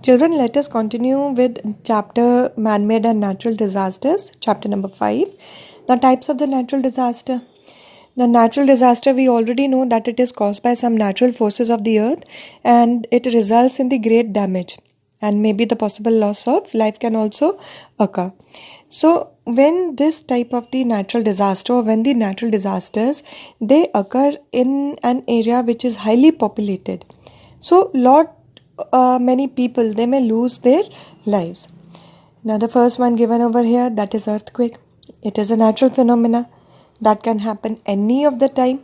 Children, let us continue with chapter Man-made and natural disasters, chapter number 5. The types of the natural disaster. The natural disaster, we already know that it is caused by some natural forces of the earth and it results in the great damage, and maybe the possible loss of life can also occur. So when this type of the natural disaster, or when the natural disasters, they occur in an area which is highly populated, so many people, they may lose their lives. Now the first one given over here, that is earthquake. It is a natural phenomena that can happen any of the time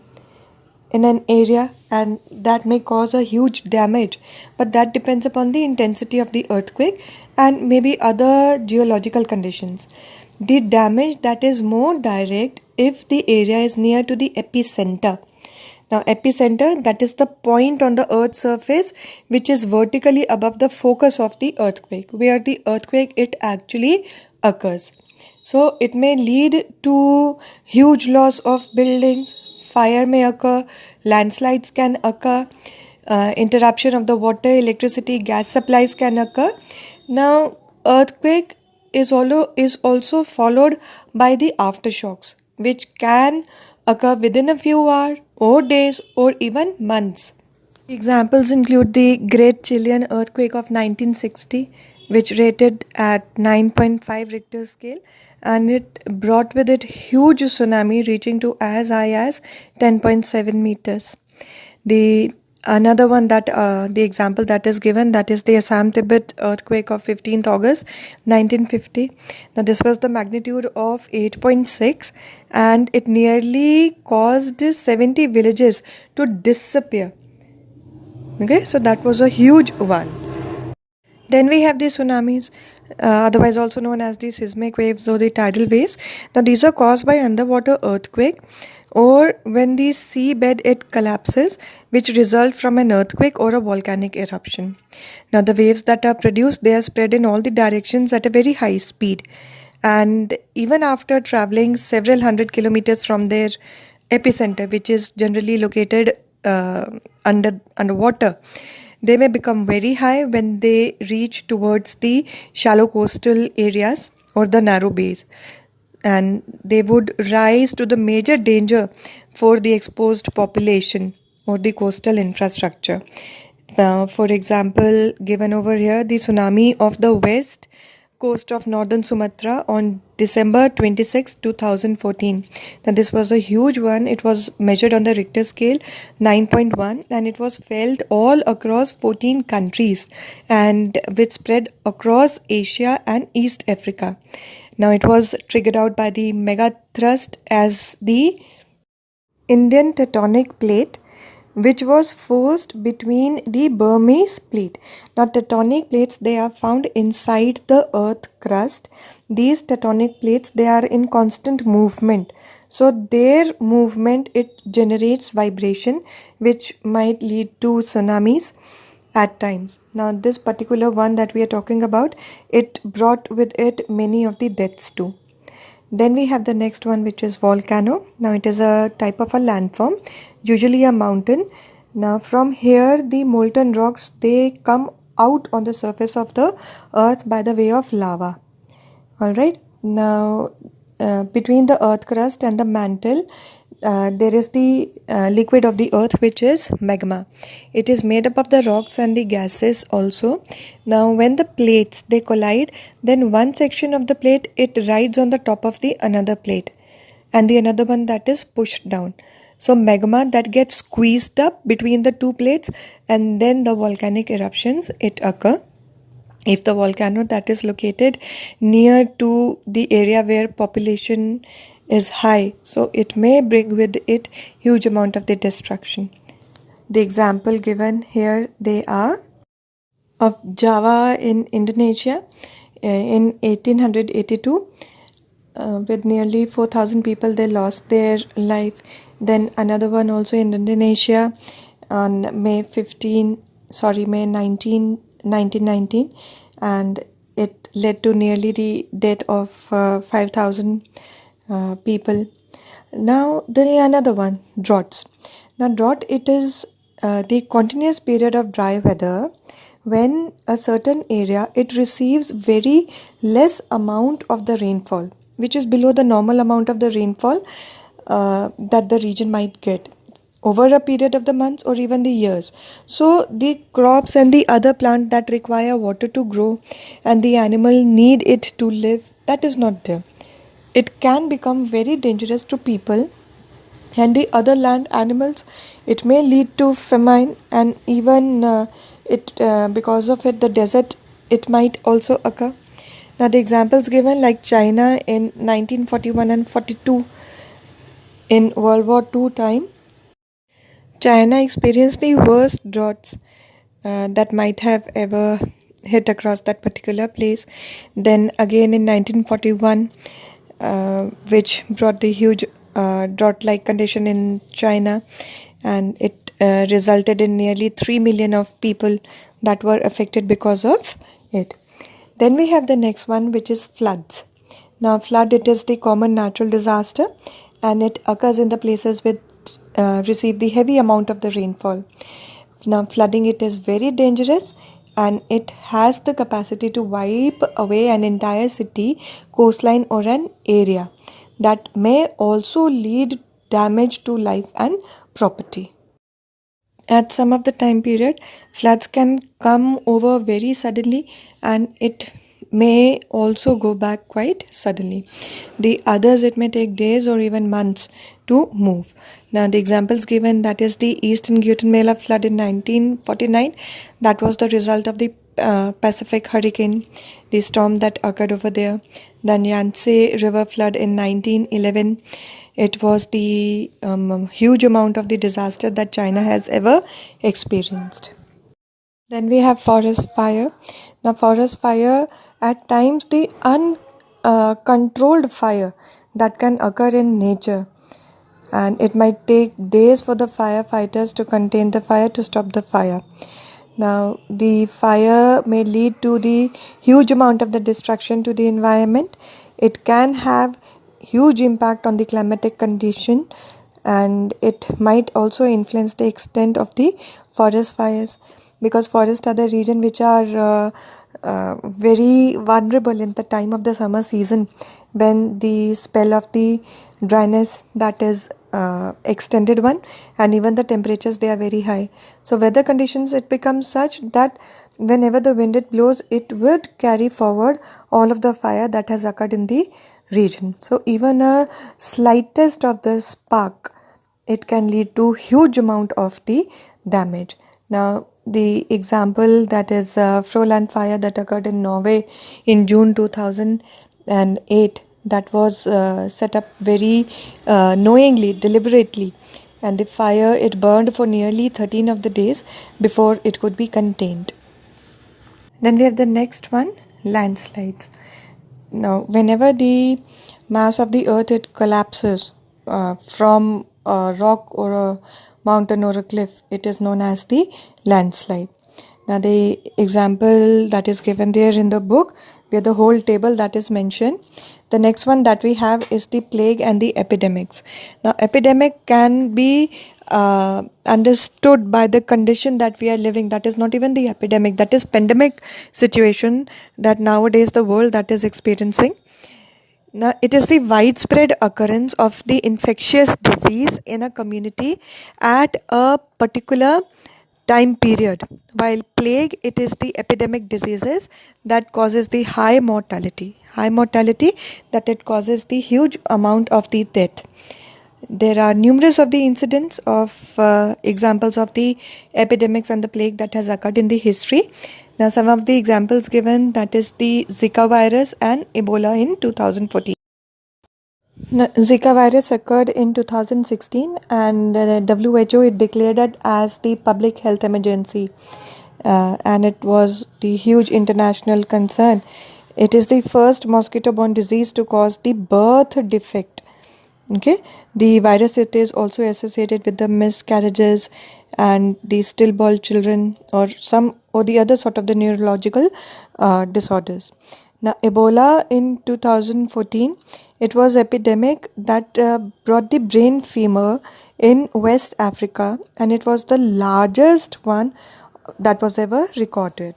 in an area, and that may cause a huge damage, but that depends upon the intensity of the earthquake and maybe other geological conditions. The damage that is more direct if the area is near to the epicenter. Now epicenter, that is the point on the earth's surface which is vertically above the focus of the earthquake, where the earthquake it actually occurs. So it may lead to huge loss of buildings, fire may occur, landslides can occur, interruption of the water, electricity, gas supplies can occur. Now earthquake is also followed by the aftershocks, which can occur within a few hours or days or even months. Examples include the Great Chilean Earthquake of 1960, which rated at 9.5 Richter scale, and it brought with it huge tsunami reaching to as high as 10.7 meters. The another one that the example that is given, that is the Assam Tibet earthquake of 15th August 1950. Now this was the magnitude of 8.6 and it nearly caused 70 villages to disappear. Okay, so that was a huge one. Then we have the tsunamis, otherwise also known as the seismic waves or the tidal waves. Now these are caused by underwater earthquake or when the seabed it collapses, which result from an earthquake or a volcanic eruption. Now the waves that are produced, they are spread in all the directions at a very high speed, and even after traveling several hundred kilometers from their epicenter, which is generally located underwater, they may become very high when they reach towards the shallow coastal areas or the narrow bays, and they would rise to the major danger for the exposed population or the coastal infrastructure. Now, for example, given over here, the tsunami of the west coast of northern Sumatra on December 26, 2014. Now this was a huge one. It was measured on the Richter scale 9.1 and it was felt all across 14 countries and which spread across Asia and East Africa. Now it was triggered out by the mega thrust as the Indian tectonic plate, which was forced between the Burmese plate. Now tectonic plates, they are found inside the earth crust. These tectonic plates, they are in constant movement. So their movement, it generates vibration which might lead to tsunamis at times. Now this particular one that we are talking about, it brought with it many of the deaths too. Then we have the next one, which is volcano. Now it is a type of a landform, usually a mountain. Now from here the molten rocks, they come out on the surface of the earth by the way of lava. Alright, now between the earth crust and the mantle, there is the liquid of the earth, which is magma. It is made up of the rocks and the gases also. Now when the plates, they collide, then one section of the plate, it rides on the top of the another plate and the another one that is pushed down. So magma that gets squeezed up between the two plates, and then the volcanic eruptions, it occur. If the volcano that is located near to the area where population is high, so it may bring with it huge amount of the destruction. The example given here, they are of Java in Indonesia in 1882, with nearly 4,000 people, they lost their life. Then another one also in Indonesia on May 19, 1919, and it led to nearly the death of 5,000 people. Now there is another one, droughts. Now drought, it is the continuous period of dry weather when a certain area it receives very less amount of the rainfall, which is below the normal amount of the rainfall that the region might get over a period of the months or even the years. So the crops and the other plant that require water to grow and the animal need it to live, that is not there. It can become very dangerous to people and the other land animals. It may lead to famine, and even it because of it the desert it might also occur. Now the examples given, like China in 1941 and 42, in World War II time, China experienced the worst droughts that might have ever hit across that particular place. Then again in 1941, which brought the huge drought-like condition in China, and it resulted in nearly 3 million of people that were affected because of it. Then we have the next one, which is floods. Now, flood, it is the common natural disaster, and it occurs in the places which receive the heavy amount of the rainfall. Now, flooding, it is very dangerous, and it has the capacity to wipe away an entire city, coastline, or an area. That may also lead damage to life and property. At some of the time period, floods can come over very suddenly, and it may also go back quite suddenly. The others, it may take days or even months to move. Now the examples given, that is the Eastern Guatemala flood in 1949. That was the result of the Pacific hurricane, the storm that occurred over there. Then Yangtze River flood in 1911. It was the huge amount of the disaster that China has ever experienced. Then we have forest fire. Now, forest fire, at times the uncontrolled fire that can occur in nature, and it might take days for the firefighters to contain the fire, to stop the fire. Now, the fire may lead to the huge amount of the destruction to the environment. It can have huge impact on the climatic condition, and it might also influence the extent of the forest fires, because forests are the region which are very vulnerable in the time of the summer season, when the spell of the dryness that is extended one, and even the temperatures, they are very high. So weather conditions, it becomes such that whenever the wind it blows, it would carry forward all of the fire that has occurred in the region. So even a slightest of the spark, it can lead to huge amount of the damage. Now the example, that is Froland fire that occurred in Norway in June 2008, that was set up very knowingly, deliberately, and the fire, it burned for nearly 13 of the days before it could be contained. Then we have the next one, landslides. Now, whenever the mass of the earth it collapses from a rock or a mountain or a cliff, it is known as the landslide. Now, the example that is given there in the book, where the whole table that is mentioned. The next one that we have is the plague and the epidemics. Now, epidemic can be understood by the condition that we are living. That is not even the epidemic, that is pandemic situation that nowadays the world that is experiencing. Now, it is the widespread occurrence of the infectious disease in a community at a particular time period, while plague, it is the epidemic diseases that causes the high mortality, that it causes the huge amount of the death. There are numerous of the incidents of examples of the epidemics and the plague that has occurred in the history. Now, some of the examples given, that is the Zika virus and Ebola in 2014. Now, Zika virus occurred in 2016, and the WHO, it declared it as the public health emergency, and it was the huge international concern. It is the first mosquito-borne disease to cause the birth defect. Okay, the virus, it is also associated with the miscarriages and the stillborn children, or some or the other sort of the neurological disorders. Now, Ebola in 2014, it was epidemic that brought the brain fever in West Africa, and it was the largest one that was ever recorded.